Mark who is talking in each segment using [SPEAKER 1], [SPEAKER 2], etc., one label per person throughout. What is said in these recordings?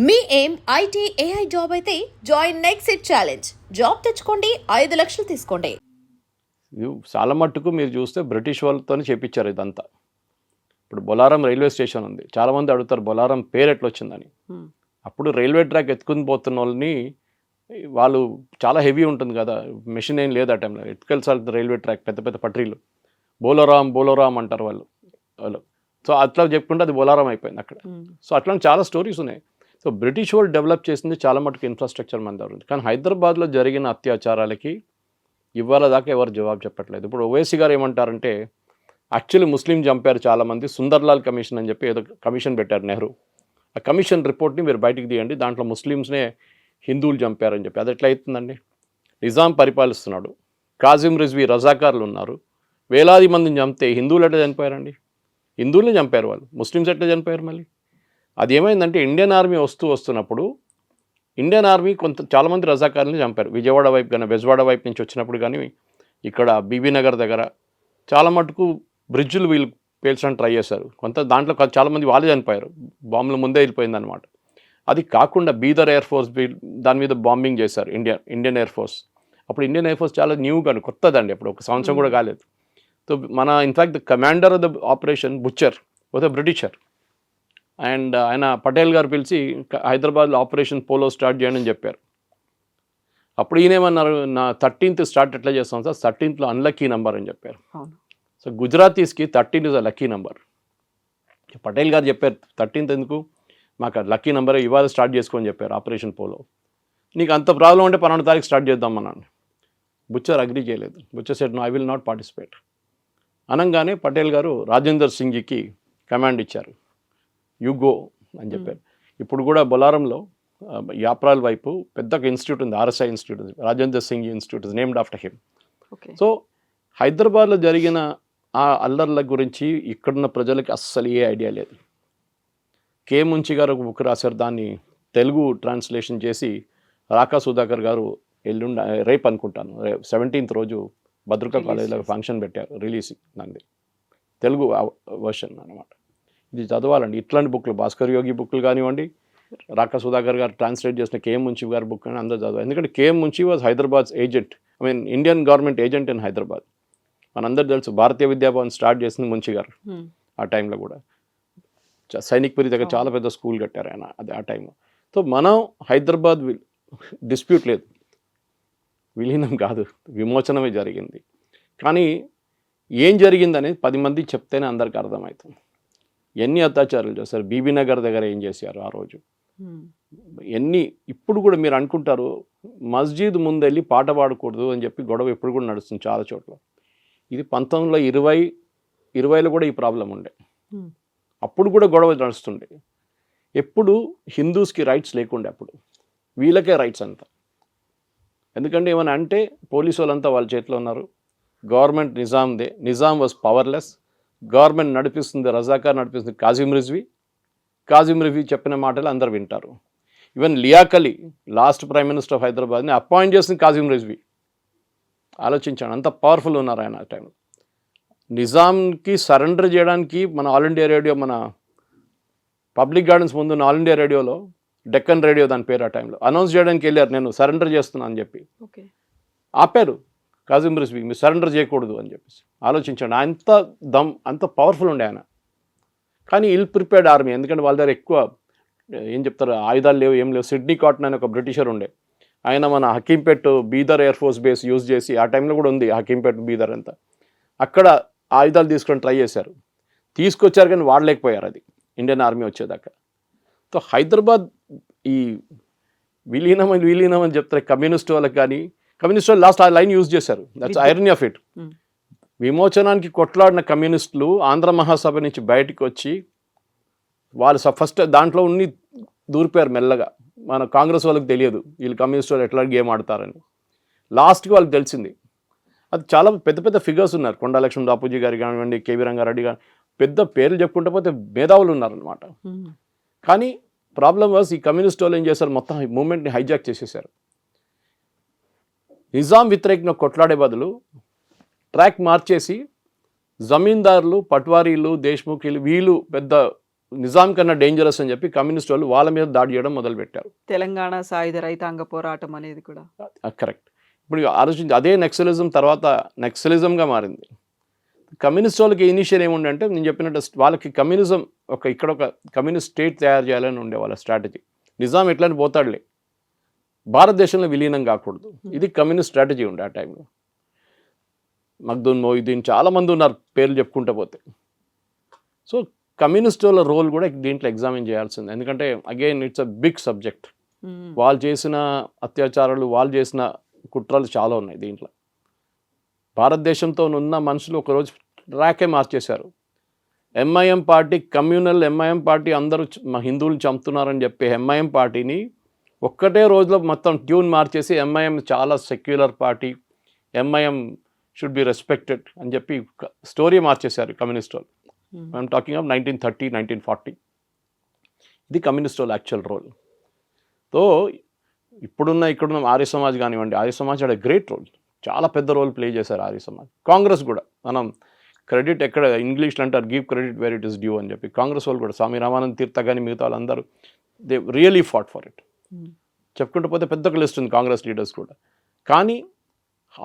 [SPEAKER 1] మీ ఏం IT AI job అయితే join next it challenge. Job తెచ్చుకోండి, 5 లక్షలు తీసుకోండి.
[SPEAKER 2] చాలా మట్టుకు మీరు చూస్తే బ్రిటిష్ వాళ్ళతోనే చేపించారు ఇదంతా. ఇప్పుడు బొలారం రైల్వే స్టేషన్ ఉంది. చాలామంది అడుగుతారు బొలారం పేరు ఎట్లా వచ్చిందని. అప్పుడు రైల్వే ట్రాక్ ఎత్తుకుని పోతున్న వాళ్ళని వాళ్ళు చాలా హెవీ ఉంటుంది కదా, మెషిన్ ఏం లేదు ఆ టైంలో, ఎత్తుకెళ్ళాలి రైల్వే ట్రాక్, పెద్ద పెద్ద పట్రీలు, బోలోరాం అంటారు వాళ్ళు. సో అట్లా చెప్పుకుంటే అది బొలారం అయిపోయింది అక్కడ. సో అట్లాంటి చాలా స్టోరీస్ ఉన్నాయి. సో బ్రిటిష్ వాళ్ళు డెవలప్ చేసింది చాలా మటుకు ఇన్ఫ్రాస్ట్రక్చర్ మన దగ్గర ఉంది. కానీ హైదరాబాద్లో జరిగిన అత్యాచారాలకి ఇవాళ దాకా ఎవరు జవాబు చెప్పట్లేదు. ఇప్పుడు ఓవైసీ గారు ఏమంటారంటే యాక్చువల్లీ ముస్లిం చంపారు చాలామంది, సుందర్లాల్ కమిషన్ అని చెప్పి ఏదో కమిషన్ పెట్టారు నెహ్రూ. ఆ కమిషన్ రిపోర్ట్ని మీరు బయటికి తీయండి, దాంట్లో ముస్లిమ్స్నే హిందువులు చంపారని చెప్పి. అది ఎట్లా అవుతుందండి? నిజాం పరిపాలిస్తున్నాడు, కాజిం రిజ్వీ రజాకార్లు ఉన్నారు, వేలాది మందిని చంపితే హిందువులు ఎట్లా చనిపోయారండి? హిందువులనే చంపారు వాళ్ళు, ముస్లిమ్స్ ఎట్లా చనిపోయారు? మళ్ళీ అది ఏమైందంటే ఇండియన్ ఆర్మీ వస్తున్నప్పుడు ఇండియన్ ఆర్మీ చాలామంది రజాకారులని చంపారు. విజయవాడ వైపు కానీ బెజవాడ వైపు నుంచి వచ్చినప్పుడు కానీ ఇక్కడ బీబీనగర్ దగ్గర చాలా మటుకు బ్రిడ్జులు వీళ్ళు పేల్చడానికి ట్రై చేశారు. దాంట్లో చాలామంది వాళ్ళే చనిపోయారు, బాంబులు ముందే వెళ్ళిపోయిందనమాట. అది కాకుండా బీదర్ ఎయిర్ ఫోర్స్ దాని మీద బాంబింగ్ చేశారు ఇండియన్ ఎయిర్ ఫోర్స్. అప్పుడు ఇండియన్ ఎయిర్ ఫోర్స్ చాలా న్యూగా కొత్తదండి, అప్పుడు ఒక సంవత్సరం కూడా కాలేదు. సో మన in fact the commander of the operation butcher was a Britisher. And ఆయన పటేల్ గారు పిలిచి హైదరాబాద్లో ఆపరేషన్ పోలో స్టార్ట్ చేయండి అని చెప్పారు. అప్పుడు ఈయనేమన్నారు, నా 13th స్టార్ట్ ఎట్లా చేస్తాం సార్, 13th అన్లక్కీ నెంబర్ అని చెప్పారు. సో గుజరాతీస్కి 13 is a lucky number. Patel గారు చెప్పారు 13th ఎందుకు, మాకు లక్కీ నెంబర్ ఇవాళ స్టార్ట్ చేసుకోని చెప్పారు ఆపరేషన్ పోలో. నీకు అంత ప్రాబ్లం ఉంటే 12వ తారీఖు స్టార్ట్ చేద్దామన్నాను. బుచ్చర్ అగ్రీ చేయలేదు. Bucher said no, I will not participate అనగానే పటేల్ గారు రాజేందర్ సింగ్కి కమాండ్ ఇచ్చారు, యు గో అని చెప్పారు. ఇప్పుడు కూడా బొలారంలో యాప్రాల్ వైపు పెద్ద ఇన్స్టిట్యూట్ ఉంది, ఆర్ఎస్ఐ ఇన్స్టిట్యూట్ ఉంది, Rajender Singh institute is named after him. So హైదరాబాద్లో జరిగిన ఆ అల్లర్ల గురించి ఇక్కడున్న ప్రజలకి అస్సలు ఏ ఐడియా లేదు. కే ముంచి గారు ఒక బుక్ రాశారు, దాన్ని తెలుగు ట్రాన్స్లేషన్ చేసి రాకా సుధాకర్ గారు రేపు అనుకుంటాను 17th రోజు భద్రకా కాలేజీలో ఫంక్షన్ పెట్టారు, రిలీజ్ దాన్ని తెలుగు వర్షన్ అనమాట. ఇది చదవాలండి, ఇట్లాంటి బుక్లు భాస్కర్ యోగి బుక్లు కానివ్వండి, రాకా సుధాకర్ గారు ట్రాన్స్లేట్ చేసిన కేఎం మున్షి గారి బుక్ అని అందరూ చదవాలి. ఎందుకంటే KM Munshi was Hyderabad's agent, Indian government agent in Hyderabad. మనందరూ తెలుసు భారతీయ విద్యాభవన్ స్టార్ట్ చేసింది మున్షి గారు. ఆ టైంలో కూడా సైనిక్పురి దగ్గర చాలా పెద్ద స్కూల్ కట్టారు ఆయన అది ఆ టైంలో. సో మనం హైదరాబాద్ డిస్ప్యూట్ లేదు, విలీనం కాదు, విమోచనమే జరిగింది. కానీ ఏం జరిగిందనేది 10 మంది చెప్తేనే అందరికి అర్థమవుతుంది. ఎన్ని అత్యాచారాలు చేస్తారు, బీబీనగర్ దగ్గర ఏం చేశారు ఆ రోజు, ఇప్పుడు కూడా మీరు అనుకుంటారు మస్జిద్ ముందెళ్ళి పాట పాడకూడదు అని చెప్పి గొడవ ఇప్పుడు కూడా నడుస్తుంది చాలా చోట్ల. ఇది 1920లో కూడా ఈ ప్రాబ్లం ఉండే, అప్పుడు కూడా గొడవ నడుస్తుండే. ఎప్పుడు హిందూస్కి రైట్స్ లేకుండే, అప్పుడు వీళ్ళకే రైట్స్ అంతా. ఎందుకంటే ఏమైనా అంటే పోలీసు వాళ్ళంతా వాళ్ళ చేతిలో ఉన్నారు, గవర్నమెంట్ నిజాందే, నిజాం వాజ్ పవర్లెస్, గవర్నమెంట్ నడిపిస్తుంది రజాకార్ నడిపిస్తుంది కాజిం రివ్యూ చెప్పిన మాటలు అందరు వింటారు. Even Liaquat Ali last prime minister of హైదరాబాద్ని అపాయింట్ చేసింది కాజిం రిజ్వీ. ఆలోచించాను, అంత పవర్ఫుల్ ఉన్నారు ఆయన ఆ టైంలో. నిజాంకి సరెండర్ చేయడానికి మన ఆల్ ఇండియా రేడియో, మన పబ్లిక్ గార్డెన్స్ ముందు ఆల్ ఇండియా రేడియోలో, డెక్కన్ రేడియో దాని పేరు, ఆ టైంలో అనౌన్స్ చేయడానికి వెళ్ళారు, నేను సరెండర్ చేస్తున్నాను అని చెప్పి. ఆపారు కాజిం రిజ్వీ, మీరు సరెండర్ చేయకూడదు అని చెప్పేసి. ఆలోచించండి, అంత పవర్ఫుల్ ఉండే ఆయన. కానీ ఇల్ ప్రిపేర్డ్ ఆర్మీ, ఎందుకంటే వాళ్ళ దగ్గర ఎక్కువ ఏం చెప్తారు ఆయుధాలు లేవు, ఏం లేవు. సిడ్నీ కాటన్ అని ఒక బ్రిటిషర్ ఉండే, ఆయన మన Hakimpet Bidar air force base use చేసి, ఆ టైంలో కూడా ఉంది హకీంపేట్ బీదర్ అంతా, అక్కడ ఆయుధాలు తీసుకొని ట్రై చేశారు, తీసుకొచ్చారు కానీ వాడలేకపోయారు అది ఇండియన్ ఆర్మీ వచ్చేదాకా. సో హైదరాబాద్ ఈ విలీనం అని చెప్తారు కమ్యూనిస్ట్ వాళ్ళకి, కానీ కమ్యూనిస్ట్ వాళ్ళు లాస్ట్ ఆ లైన్ యూజ్ చేశారు, దట్స్ ఐరనీ ఆఫ్ ఇట్. విమోచనానికి కొట్లాడిన కమ్యూనిస్టులు ఆంధ్ర మహాసభ నుంచి బయటకు వచ్చి వాళ్ళు ఫస్ట్ దాంట్లో ఉన్ని దూరిపోయారు మెల్లగా. మన కాంగ్రెస్ వాళ్ళకి తెలియదు వీళ్ళు కమ్యూనిస్ట్ వాళ్ళు ఎట్లా గేమ్ ఆడతారని. లాస్ట్కి వాళ్ళకి తెలిసింది. అది చాలా పెద్ద పెద్ద ఫిగర్స్ ఉన్నారు, కొండా లక్ష్మణ్ బాపూజీ గారు కానివ్వండి, కేవీ రంగారెడ్డి గారు, పెద్ద పేర్లు చెప్పుకుంటే పోతే మేధావులు ఉన్నారనమాట. కానీ ప్రాబ్లం వాజ్ ఈ కమ్యూనిస్ట్ వాళ్ళు ఏం చేశారు, మొత్తం మూమెంట్ని హైజాక్ చేసేసారు. నిజాం వ్యతిరేకంగా కొట్లాడే బదులు ట్రాక్ మార్చేసి జమీందారులు, పట్వారీలు, దేశ్ముఖీలు, వీళ్ళు పెద్ద నిజాం కన్నా డేంజరస్ అని చెప్పి కమ్యూనిస్ట్ వాళ్ళు వాళ్ళ మీద దాడి చేయడం మొదలుపెట్టారు.
[SPEAKER 3] తెలంగాణ సాయుధ రైతాంగ పోరాటం అనేది కూడా.
[SPEAKER 2] కరెక్ట్. ఇప్పుడు ఆలోచించి అదే నక్సలిజం తర్వాత నక్సలిజంగా మారింది. కమ్యూనిస్ట్ వాళ్ళకి ఇనిషియల్ ఏముండంటే నేను చెప్పినట్టు వాళ్ళకి కమ్యూనిజం ఇక్కడ ఒక కమ్యూనిస్ట్ స్టేట్ తయారు చేయాలని ఉండే వాళ్ళ స్ట్రాటజీ. నిజాం ఎట్లని పోతాడులే, భారతదేశంలో విలీనం కాకూడదు, ఇది కమ్యూనిస్ట్ స్ట్రాటజీ ఉండే ఆ టైంలో. మగ్దున్ మొయిదీన్ చాలామంది ఉన్నారు పేర్లు చెప్పుకుంటూ పోతే. సో కమ్యూనిస్ట్ వాళ్ళ రోల్ కూడా దీంట్లో ఎగ్జామిన్ చేయాల్సింది, ఎందుకంటే again it's a big subject. వాళ్ళు చేసిన అత్యాచారాలు, వాళ్ళు చేసిన కుట్రలు చాలా ఉన్నాయి దీంట్లో. భారతదేశంతో ఉన్న మనుషులు ఒకరోజు ట్రాకే మార్చేశారు. MIM party communal MIM party అందరూ హిందువులు చంపుతున్నారని చెప్పి ఎంఐఎం పార్టీని ఒక్కటే రోజులో మొత్తం ట్యూన్ మార్చేసి ఎంఐఎం చాలా secular party, MIM should be respected అని చెప్పి స్టోరీ మార్చేశారు కమ్యూనిస్ట్ వాళ్ళు. I'm talking of 1930, 1940. ఇది కమ్యూనిస్ట్ వాళ్ళ యాక్చువల్ రోల్. సో ఇక్కడున్న ఆర్య సమాజ్ కానివ్వండి, Arya Samaj had a great role, చాలా పెద్ద రోల్ ప్లే చేశారు ఆర్య సమాజ్. కాంగ్రెస్ కూడా మనం క్రెడిట్ ఎక్కడ ఇంగ్లీష్లో అంటారు give credit where it is due అని చెప్పి, కాంగ్రెస్ వాళ్ళు కూడా స్వామి రామానంద్ తీర్థ కానీ మిగతా వాళ్ళందరూ they really fought for it. చెప్పుకుంటూ పోతే పెద్ద ఒక లిస్ట్ ఉంది కాంగ్రెస్ లీడర్స్ కూడా. కానీ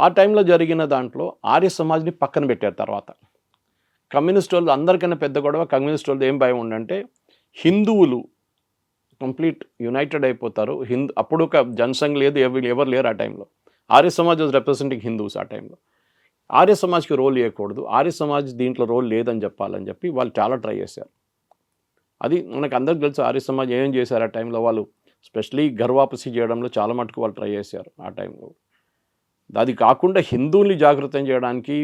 [SPEAKER 2] ఆ టైంలో జరిగిన దాంట్లో ఆర్య సమాజ్ని పక్కన పెట్టారు. తర్వాత కమ్యూనిస్ట్ వాళ్ళు అందరికన్నా పెద్ద గొడవ కమ్యూనిస్ట్ వాళ్ళు ఏం భయం ఉండంటే హిందువులు కంప్లీట్ యునైటెడ్ అయిపోతారు. అప్పుడు ఒక జనసంఘ్ లేదు, ఎవరు లేరు ఆ టైంలో. Arya Samaj was representing Hindus ఆ టైంలో. ఆర్య సమాజ్కి రోల్ ఇవ్వకూడదు, ఆర్య సమాజ్ దీంట్లో రోల్ లేదని చెప్పాలని చెప్పి వాళ్ళు చాలా ట్రై చేశారు. అది మనకు అందరికి తెలుసు ఆర్య సమాజ్ ఏం చేశారు ఆ టైంలో. వాళ్ళు స్పెషలీ గర్వాపసి చేయడంలో చాలా మటుకు వాళ్ళు ట్రై చేశారు ఆ టైంలో. అది కాకుండా హిందువుల్ని జాగృతం చేయడానికి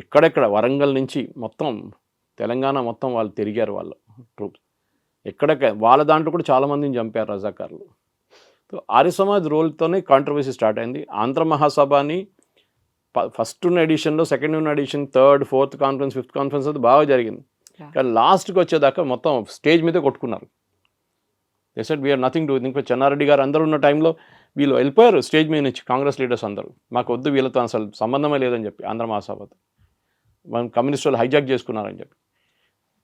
[SPEAKER 2] ఎక్కడెక్కడ వరంగల్ నుంచి మొత్తం తెలంగాణ మొత్తం వాళ్ళు తిరిగారు వాళ్ళ ట్రూప్స్. ఎక్కడెక్కడ వాళ్ళ దాంట్లో కూడా చాలామందిని చంపారు రజాకారులు. సో ఆర్య సమాజ్ రోల్తోనే కాంట్రవర్సీ స్టార్ట్ అయింది. ఆంధ్ర మహాసభని ఫస్ట్ ఉన్న ఎడిషన్లో, సెకండ్ ఉన్న edition, third, fourth conference, fifth conference అది బాగా జరిగింది. కానీ లాస్ట్కి వచ్చేదాకా మొత్తం స్టేజ్ మీద కొట్టుకున్నారు. They said we're nothing to. ఇంకా చెన్నారెడ్డి గారు అందరూ ఉన్న టైంలో వీళ్ళు వెళ్ళిపోయారు స్టేజ్ మీద నుంచి, కాంగ్రెస్ లీడర్స్ అందరూ. మాకు వద్దు, వీళ్ళతో అసలు సంబంధమే లేదని చెప్పి ఆంధ్ర మహాసభతో మనం కమ్యూనిస్ట్ వాళ్ళు హైజాక్ చేసుకున్నారని చెప్పి.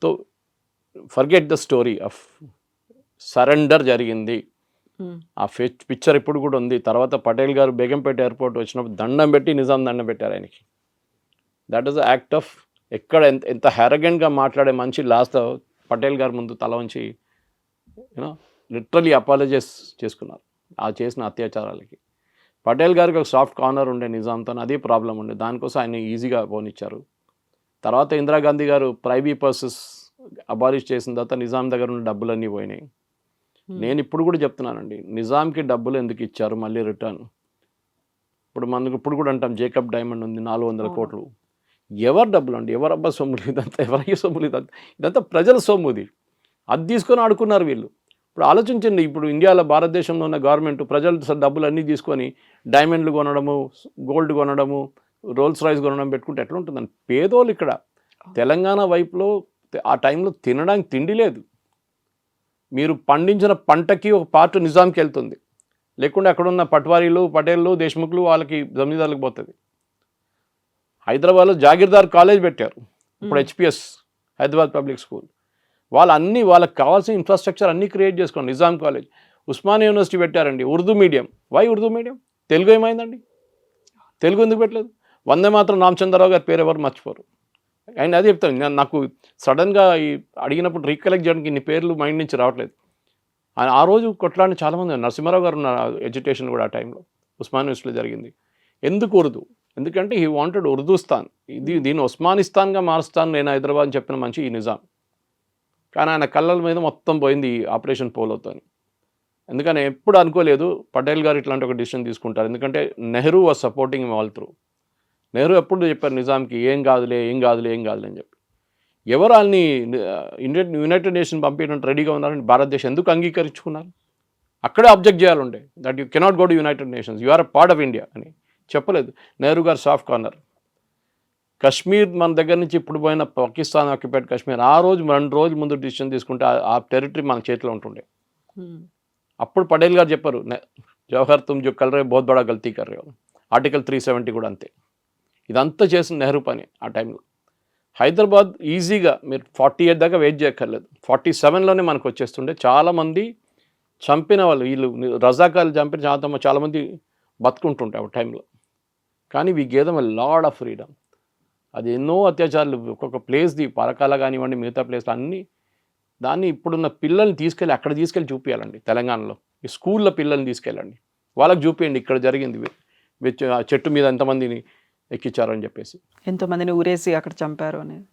[SPEAKER 2] So forget the story of surrender జరిగింది. ఆ పిక్చర్ ఇప్పుడు కూడా ఉంది. తర్వాత పటేల్ గారు బేగంపేట ఎయిర్పోర్ట్ వచ్చినప్పుడు దండం పెట్టి నిజాం దండం పెట్టారు ఆయనకి. That is the act of ఎక్కడ ఎంత హ్యారగెంట్గా మాట్లాడే మనిషి లాస్ట్ పటేల్ గారు ముందు తల ఉంచి యూనో లిటరలీ అపాలజైజ్ చేసుకున్నారు ఆ చేసిన అత్యాచారాలకి. పటేల్ గారికి ఒక సాఫ్ట్ కార్నర్ ఉండే నిజాంతో, అదే ప్రాబ్లం ఉండే, దానికోసం ఆయన ఈజీగా పోనిచ్చారు. తర్వాత ఇందిరాగాంధీ గారు ప్రైవీ పర్సెస్ అబాలిష్ చేసిన తర్వాత నిజాం దగ్గర ఉన్న డబ్బులన్నీ పోయినాయి. నేను ఇప్పుడు కూడా చెప్తున్నానండి, నిజాంకి డబ్బులు ఎందుకు ఇచ్చారు మళ్ళీ రిటర్న్. మనకు ఇప్పుడు కూడా అంటాం జేకబ్ డైమండ్ ఉంది 400 కోట్లు. ఎవరు డబ్బులు అండి, ఎవరబ్బా సొమ్ములు ఇదంతా, ఎవరయ్యే సొమ్ములు ఇదంతా ప్రజల సొమ్ము. అది తీసుకొని ఆడుకున్నారు వీళ్ళు. ఇప్పుడు ఆలోచించండి, ఇప్పుడు ఇండియాలో భారతదేశంలో ఉన్న గవర్నమెంట్ ప్రజలు డబ్బులు అన్నీ తీసుకొని డైమండ్లు కొనడము, గోల్డ్ కొనడము, రోల్స్ రాయ్స్ కొనడం పెట్టుకుంటే ఎట్లా ఉంటుందండి. పేదోళ్ళు ఇక్కడ తెలంగాణ వైపులో ఆ టైంలో తినడానికి తిండి లేదు. మీరు పండించిన పంటకి ఒక పార్ట్ నిజాంకి వెళ్తుంది, లేకుంటే అక్కడున్న పట్వారీలు, పటేళ్ళు, దేశ్ముఖ్లు వాళ్ళకి జమీందారులకు పోతుంది. హైదరాబాద్లో జాగీర్దార్ కాలేజ్ పెట్టారు, ఇప్పుడు హెచ్పిఎస్ హైదరాబాద్ పబ్లిక్ స్కూల్. వాళ్ళకి కావాల్సిన ఇన్ఫ్రాస్ట్రక్చర్ అన్నీ క్రియేట్ చేసుకోండి. నిజాం కాలేజ్, ఉస్మానియా యూనివర్సిటీ పెట్టారండి, Urdu medium. Why Urdu medium? Telugu ఏమైందండి? తెలుగు ఎందుకు పెట్టలేదు? వందే మాత్రం రామచంద్రరావు గారి పేరు ఎవరు మర్చిపోరు. ఆయన అదే చెప్తాను, నాకు సడన్గా అడిగినప్పుడు రీకలెక్ట్ చేయడానికి ఇన్ని పేర్లు మైండ్ నుంచి రావట్లేదు. ఆ రోజు కొట్లాడిన చాలామంది, నరసింహారావు గారు ఉన్న ఎడ్యుకేషన్ కూడా ఆ టైంలో ఉస్మాన్ యూనివర్సిటీలో జరిగింది. ఎందుకు ఉర్దూ? ఎందుకంటే హీ వాంటెడ్ ఉర్దూస్తాన్, దీన్ని ఉస్మానిస్తాన్గా మారుస్తాను నేను హైదరాబాద్ అని చెప్పిన మంచి ఈ నిజాం. కానీ ఆయన కళ్ళల మీద మొత్తం పోయింది ఆపరేషన్ పోలోతో. ఎందుకని ఎప్పుడు అనుకోలేదు పటేల్ గారు ఇట్లాంటి ఒక డిసిషన్ తీసుకుంటారు. ఎందుకంటే Nehru was supporting all through. Nehru ఎప్పుడు చెప్పారు నిజాంకి ఏం కాదులే అని చెప్పి. ఎవరు వాళ్ళని యునైటెడ్ నేషన్ పంపించడానికి రెడీగా ఉన్నారని భారతదేశం ఎందుకు అంగీకరించుకున్నారు? అక్కడే అబ్జెక్ట్ చేయాలంటే that you cannot go to United Nations, you are a part of India అని చెప్పలేదు. నెహ్రూ గారు సాఫ్ట్ కార్నర్. కశ్మీర్ మన దగ్గర నుంచి ఇప్పుడు పోయిన పాకిస్తాన్ ఆక్యుపైడ్ కశ్మీర్, ఆ రోజు 2 రోజుల ముందు డిసిషన్ తీసుకుంటే ఆ టెరిటరీ మన చేతిలో ఉంటుండే. అప్పుడు పటేల్ గారు చెప్పారు, జవహర్ తుమ్ జో కల్ రే బహుత్ బడా గల్తీ కర్ రే. ఆర్టికల్ 370 కూడా అంతే. ఇదంతా చేసిన నెహ్రూ పని ఆ టైంలో. హైదరాబాద్ ఈజీగా మీరు 48 దాకా వెయిట్ చేయక్కర్లేదు, 47లోనే మనకు వచ్చేస్తుండే. చాలామంది చంపిన వాళ్ళు వీళ్ళు రజాకాలు చంపిన చాలామంది బతుకుంటుంటాయి ఆ టైంలో. కానీ we gave them a lot of freedom. అది ఎన్నో అత్యాచారాలు ఒక్కొక్క ప్లేస్ది పరకాల కానివ్వండి, మిగతా ప్లేస్లు అన్నీ. దాన్ని ఇప్పుడున్న పిల్లల్ని తీసుకెళ్ళి అక్కడ తీసుకెళ్ళి చూపించాలండి. తెలంగాణలో ఈ స్కూల్లో పిల్లల్ని తీసుకెళ్ళండి, వాళ్ళకి చూపించండి ఇక్కడ జరిగింది, ఆ చెట్టు మీద ఎంతమందిని ఎక్కించారని చెప్పేసి.
[SPEAKER 3] ఎంతోమందిని ఊరేసి అక్కడ చంపారు అనేది.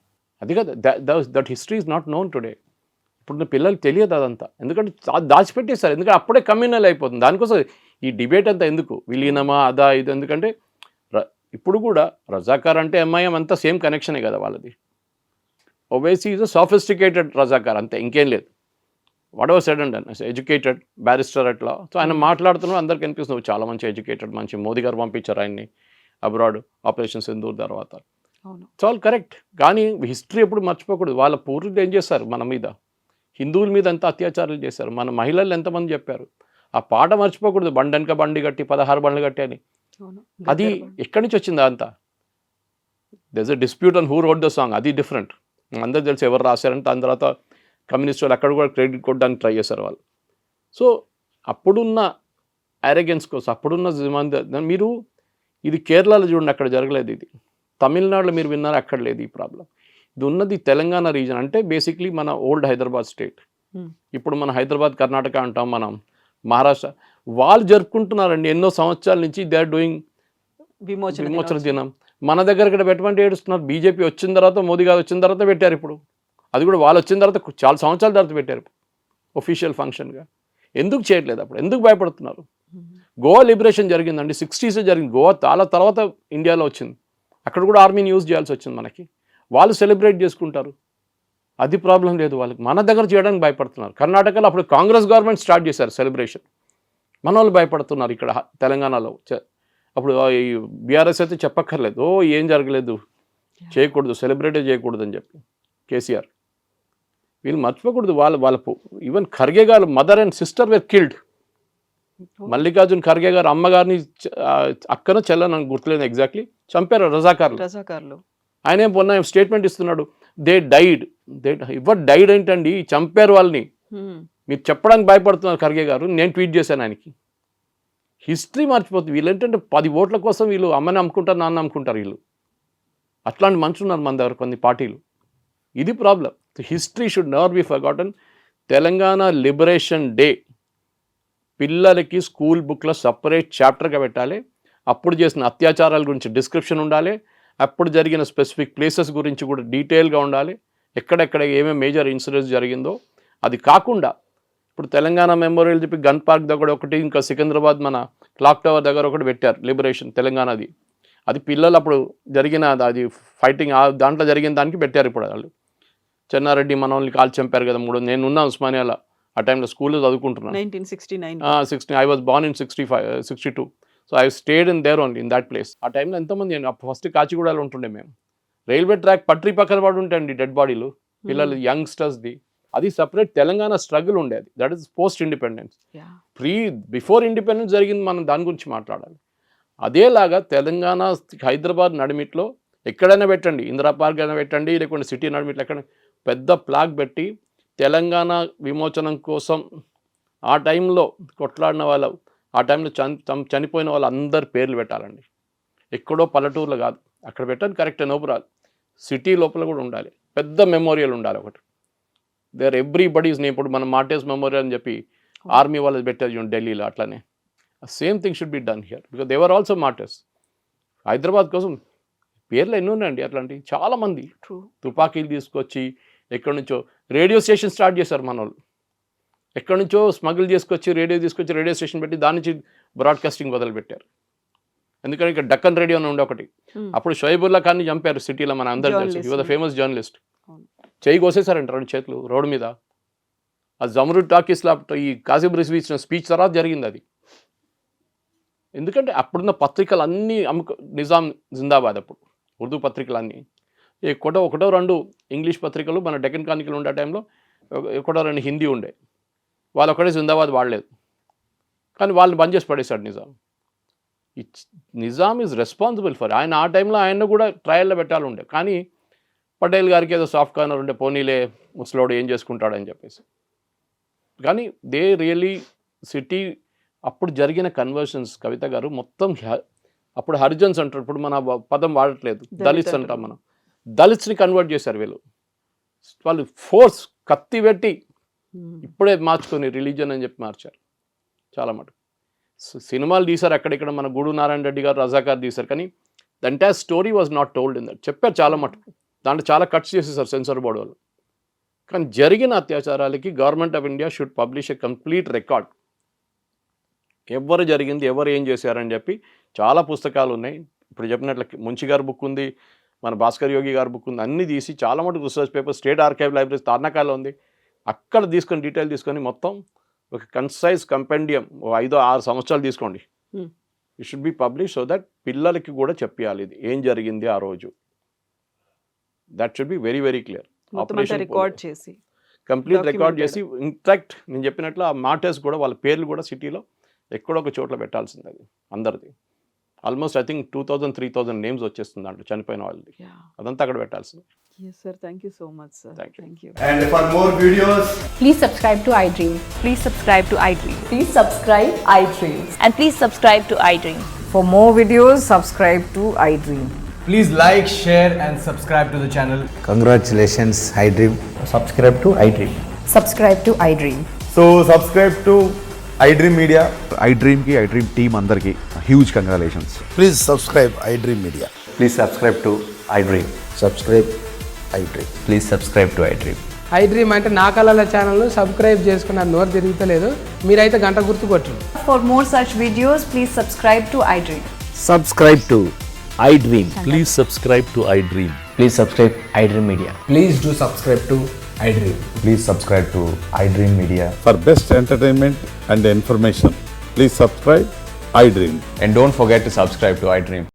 [SPEAKER 2] అది కదా, that history is not known today. ఇప్పుడున్న పిల్లలకి తెలియదు అదంతా, ఎందుకంటే దాచిపెట్టేస్తారు. ఎందుకంటే అప్పుడే కమ్యూనల్ అయిపోతుంది. దానికోసం ఈ డిబేట్ అంతా ఎందుకు, విలీనమా అదా ఇది, ఎందుకంటే ఇప్పుడు కూడా రజాకార్ అంటే ఎంఐఎం అంతా సేమ్ కనెక్షనే కదా వాళ్ళది. ఒబేసీ ఈజ్ అ సాఫిస్టికేటెడ్ రజాకార్ అంతే, ఇంకేం లేదు. What ever said and educated barrister అట్లా. సో ఆయన మాట్లాడుతున్నాడు, అందరికి అనిపిస్తుంది చాలా మంచి ఎడ్యుకేటెడ్, మంచి మోదీ గారు పంపించారు ఆయన్ని అబ్రాడ్ ఆపరేషన్ సింధూర్ తర్వాత. It's all correct. కానీ హిస్టరీ ఎప్పుడు మర్చిపోకూడదు. వాళ్ళ పూర్వీకులు ఏం చేశారు మన మీద, హిందువుల మీద ఎంత అత్యాచారాలు చేశారు, మన మహిళలు ఎంతమంది చెప్పారు. ఆ పాట మర్చిపోకూడదు, బండెనక బండి కట్టి 16 బండ్లు కట్టి అని. అది ఎక్కడి నుంచి వచ్చిందా అంతా. There's a dispute on who road the song, అది డిఫరెంట్. అందరూ తెలిసి ఎవరు రాశారంటే దాని తర్వాత కమ్యూనిస్ట్ వాళ్ళు అక్కడ కూడా క్రెడిట్ కొట్టడానికి ట్రై చేశారు వాళ్ళు. సో అప్పుడున్న అరెగెన్స్ కోసం, అప్పుడున్న మీరు ఇది కేరళలో చూడండి, అక్కడ జరగలేదు. ఇది తమిళనాడులో మీరు విన్నారు, అక్కడ లేదు ఈ ప్రాబ్లం. ఇది ఉన్నది తెలంగాణ రీజన్. అంటే బేసిక్లీ మన ఓల్డ్ హైదరాబాద్ స్టేట్. ఇప్పుడు మన హైదరాబాద్ కర్ణాటక అంటాం, మనం మహారాష్ట్ర. వాళ్ళు జరుపుకుంటున్నారండి ఎన్నో సంవత్సరాల నుంచి. దే ఆర్ డూయింగ్ విమోచన దినం. మన దగ్గర ఇక్కడ పెట్టమంటే ఏడుస్తున్నారు. బీజేపీ వచ్చిన తర్వాత, మోదీ గారు వచ్చిన తర్వాత పెట్టారు ఇప్పుడు. అది కూడా వాళ్ళు వచ్చిన తర్వాత చాలా సంవత్సరాల తర్వాత పెట్టారు ఒఫీషియల్ ఫంక్షన్గా. ఎందుకు చేయట్లేదు అప్పుడు, ఎందుకు భయపడుతున్నారు? గోవా లిబరేషన్ జరిగిందండి, 60s జరిగింది. గోవా చాలా తర్వాత ఇండియాలో వచ్చింది. అక్కడ కూడా ఆర్మీని యూజ్ చేయాల్సి వచ్చింది మనకి. వాళ్ళు సెలబ్రేట్ చేసుకుంటారు, అది ప్రాబ్లం లేదు వాళ్ళకి. మన దగ్గర చేయడానికి భయపడుతున్నారు. కర్ణాటకలో అప్పుడు కాంగ్రెస్ గవర్నమెంట్ స్టార్ట్ చేశారు సెలబ్రేషన్, మన వాళ్ళు భయపడుతున్నారు. ఇక్కడ తెలంగాణలో అప్పుడు ఈ బీఆర్ఎస్ అయితే చెప్పక్కర్లేదు, ఓ ఏం జరగలేదు, చేయకూడదు, సెలబ్రేటే చేయకూడదు అని చెప్పి కేసీఆర్. వీళ్ళు మర్చిపోకూడదు. వాళ్ళ ఈవెన్ ఖర్గే గారు mother and sister were killed. Mallikarjun Kharge గారు అమ్మగారిని, అక్కన చెల్లెని గుర్తులేదు ఎగ్జాక్ట్లీ, చంపారు రజాకార్లు. ఆయన ఏం పొన్న స్టేట్మెంట్ ఇస్తున్నాడు, దే డైడ్. డైడ్ ఏంటండి, చంపారు వాళ్ళని. మీరు చెప్పడానికి భయపడుతున్నారు ఖర్గే గారు. నేను ట్వీట్ చేశాను ఆయనకి. హిస్టరీ మర్చిపోతుంది. వీళ్ళు ఏంటంటే 10 ఓట్ల కోసం వీళ్ళు అమ్మని అమ్ముకుంటారు, నాన్న అమ్ముకుంటారు వీళ్ళు. అట్లాంటి మనుషులు ఉన్నారు మన దగ్గర కొన్ని పార్టీలు. ఇది problem. History should never be forgotten. Telangana liberation day పిల్లలకి స్కూల్ బుక్లో సపరేట్ చాప్టర్గా పెట్టాలి. అప్పుడు చేసిన అత్యాచారాల గురించి డిస్క్రిప్షన్ ఉండాలి. అప్పుడు జరిగిన స్పెసిఫిక్ ప్లేసెస్ గురించి కూడా డీటెయిల్గా ఉండాలి. ఎక్కడెక్కడ ఏమేమి మేజర్ ఇన్సిడెంట్స్ జరిగిందో. అది కాకుండా ఇప్పుడు తెలంగాణ మెమోరియల్ చెప్పి గన్ పార్క్ దగ్గర ఒకటి, ఇంకా సికింద్రాబాద్ మన క్లాక్ టవర్ దగ్గర ఒకటి పెట్టారు లిబరేషన్ తెలంగాణది. అది పిల్లలు అప్పుడు జరిగిన అది ఫైటింగ్ దాంట్లో జరిగిన దానికి పెట్టారు. ఇప్పుడు వాళ్ళు చెన్నారెడ్డి మనల్ని కాల్ చంపారు కదా 3. నేను ఉన్నా ఉస్మానియాలో ఆ టైంలో, స్కూల్లో చదువుకుంటున్నాను. 1969. I was born in 62. So I stayed in there only, in that place. ఆ టైంలో ఎంతమంది, ఫస్ట్ కాచిగూడలో ఉంటుండే మేము. రైల్వే ట్రాక్ పట్రీ పక్కన పడి ఉంటాయండి డెడ్ బాడీలు, పిల్లలు, యంగ్స్టర్స్ది. అది సపరేట్ తెలంగాణ స్ట్రగుల్ ఉండేది. That is post independence. Before independence జరిగింది, మనం దాని గురించి మాట్లాడాలి. అదేలాగా తెలంగాణ హైదరాబాద్ నడిమిట్లో ఎక్కడైనా పెట్టండి, ఇందిరా పార్క్ అయినా పెట్టండి, లేకుంటే సిటీ నడిమిట్లో ఎక్కడ పెద్ద ప్లాగ్ పెట్టి తెలంగాణ విమోచనం కోసం ఆ టైంలో కొట్లాడిన వాళ్ళు, ఆ టైంలో చనిపోయిన వాళ్ళు అందరి పేర్లు పెట్టాలండి. ఎక్కడో పల్లెటూరులో కాదు, అక్కడ పెట్టండి, కరెక్ట్ నోపురాలు. సిటీ లోపల కూడా ఉండాలి, పెద్ద మెమోరియల్ ఉండాలి ఒకటి. There everybody's name. ఇప్పుడు మనం మార్టర్స్ మెమోరియల్ అని చెప్పి ఆర్మీ వాళ్ళు పెట్టారు ఢిల్లీలో, అట్లనే same thing should be done here because they are also martyrs. Hyderabad కోసం పేర్లు ఎన్ని ఉన్నాయండి అట్లాంటివి, చాలామంది. తుపాకీలు తీసుకొచ్చి ఎక్కడి నుంచో రేడియో స్టేషన్ స్టార్ట్ చేశారు మన వాళ్ళు. ఎక్కడి నుంచో స్మగుల్ చేసుకొచ్చి రేడియో స్టేషన్ పెట్టి దాని నుంచి బ్రాడ్కాస్టింగ్ మొదలుపెట్టారు. ఎందుకంటే ఇక్కడ డక్కన్ రేడియో అని ఉండే ఒకటి. అప్పుడు షోయబుల్లా ఖాన్ని చంపారు సిటీలో, మన అందరూ తెలుసు. హి వాజ్ ద ఫేమస్ జర్నలిస్ట్. చేయి కోసేశారంట 2 చేతులు రోడ్డు మీద. ఆ జమరుద్ టాకీస్లో ఈ కాసిం రిజ్వీ ఇచ్చిన స్పీచ్ తర్వాత జరిగింది అది. ఎందుకంటే అప్పుడున్న పత్రికలు అన్నీ నిజాం జిందాబాద్. అప్పుడు ఉర్దూ పత్రికలు అన్నీ ఒకటో 2 ఇంగ్లీష్ పత్రికలు, మన డెక్కన్ క్రానికల్ ఉండే టైంలో ఒకటో 2 హిందీ ఉండే. వాళ్ళు ఒకటే జిందాబాద్ వాడలేదు, కానీ వాళ్ళు బంద్ చేసి పడేశాడు Nizam. Nizam is responsible for. ఆయన ఆ టైంలో ఆయన కూడా ట్రయల్లో పెట్టాలి ఉండే, కానీ పటేల్ గారికి ఏదో సాఫ్ట్ కార్నర్ ఉంటే పోనీలే ముసలోడు ఏం చేసుకుంటాడని చెప్పేసి. కానీ దే రియలీ సిటీ అప్పుడు జరిగిన కన్వర్షన్స్ కవిత గారు మొత్తం అప్పుడు హరిజన్స్ అంటారు, ఇప్పుడు మన పదం వాడట్లేదు, దళిత్స్ అంటాం మనం. దళిత్స్ని కన్వర్ట్ చేశారు వీళ్ళు. వాళ్ళు ఫోర్స్ కత్తి పెట్టి ఇప్పుడే మార్చుకొని రిలీజన్ అని చెప్పి మార్చారు చాలా మటుకు. సినిమాలు తీశారు అక్కడిక్కడ, మన గూడు నారాయణ రెడ్డి గారు, రజాకార్ తీశారు, కానీ the entire story was not told in that. చెప్పారు చాలా మటుకు, దాంట్లో చాలా కట్స్ చేసేసారు సెన్సార్ బోర్డు వాళ్ళు. కానీ జరిగిన అత్యాచారాలకి government of India should publish a complete record. ఎవరు జరిగింది, ఎవరు ఏం చేశారని చెప్పి చాలా పుస్తకాలు ఉన్నాయి. ఇప్పుడు చెప్పినట్లు ముంచి గారి బుక్ ఉంది, మన భాస్కర్ యోగి గారి బుక్ ఉంది, అన్నీ తీసి చాలా మటుకు research paper state archive library తార్నాకాయలో ఉంది, అక్కడ తీసుకొని డీటెయిల్ తీసుకొని మొత్తం ఒక కన్సైజ్ కంపెండియం 5-6 సంవత్సరాలు తీసుకోండి. It should be publish so that పిల్లలకి కూడా చెప్పాలి ఇది ఏం జరిగింది ఆ రోజు. That should be very very clear.
[SPEAKER 3] Record చేసి
[SPEAKER 2] కంప్లీట్ రికార్డ్ చేసి, ఇన్ఫాక్ట్ నేను చెప్పినట్లు ఆ మార్టర్స్ కూడా వాళ్ళ పేర్లు కూడా సిటీలో ఎక్కడో ఒక చోట్ల పెట్టాల్సింది. అది అందరిది ఆల్మోస్ట్ ఐ థింక్ 2000-3000 నేమ్స్ వచ్చేస్తుంది దాంట్లో చనిపోయిన వాళ్ళది. అదంతా అక్కడ పెట్టాల్సింది.
[SPEAKER 3] Yes, sir. Thank you so much, sir.
[SPEAKER 2] Thank you.
[SPEAKER 4] And for more videos,
[SPEAKER 5] Please subscribe to iDream.
[SPEAKER 6] Please subscribe to iDream.
[SPEAKER 5] Please subscribe iDream.
[SPEAKER 6] And please subscribe to iDream.
[SPEAKER 7] For more videos, subscribe to iDream.
[SPEAKER 4] please like, share and subscribe to the channel.
[SPEAKER 8] Congratulations, iDream.
[SPEAKER 9] Subscribe to iDream.
[SPEAKER 7] Subscribe to iDream.
[SPEAKER 4] So subscribe to iDream Media.
[SPEAKER 9] iDream ki iDream team andarki huge congratulations.
[SPEAKER 8] Please subscribe iDream Media.
[SPEAKER 9] Please subscribe to iDream.
[SPEAKER 8] Subscribe iDream.
[SPEAKER 9] Please subscribe to iDream.
[SPEAKER 10] iDream అంటే నా కళల ఛానల్ను subscribe చేసుకున్న నోరు తిరుగుతలేదు, మీరైతే గంట గుర్తు కొట్టండి.
[SPEAKER 6] For more such videos, please subscribe to iDream.
[SPEAKER 9] Subscribe to iDream.
[SPEAKER 11] Please subscribe to iDream.
[SPEAKER 9] Please subscribe iDream Media.
[SPEAKER 4] Please do subscribe to iDream.
[SPEAKER 9] Please subscribe to iDream Media.
[SPEAKER 11] For best entertainment and information, please subscribe iDream.
[SPEAKER 9] And don't forget to subscribe to iDream.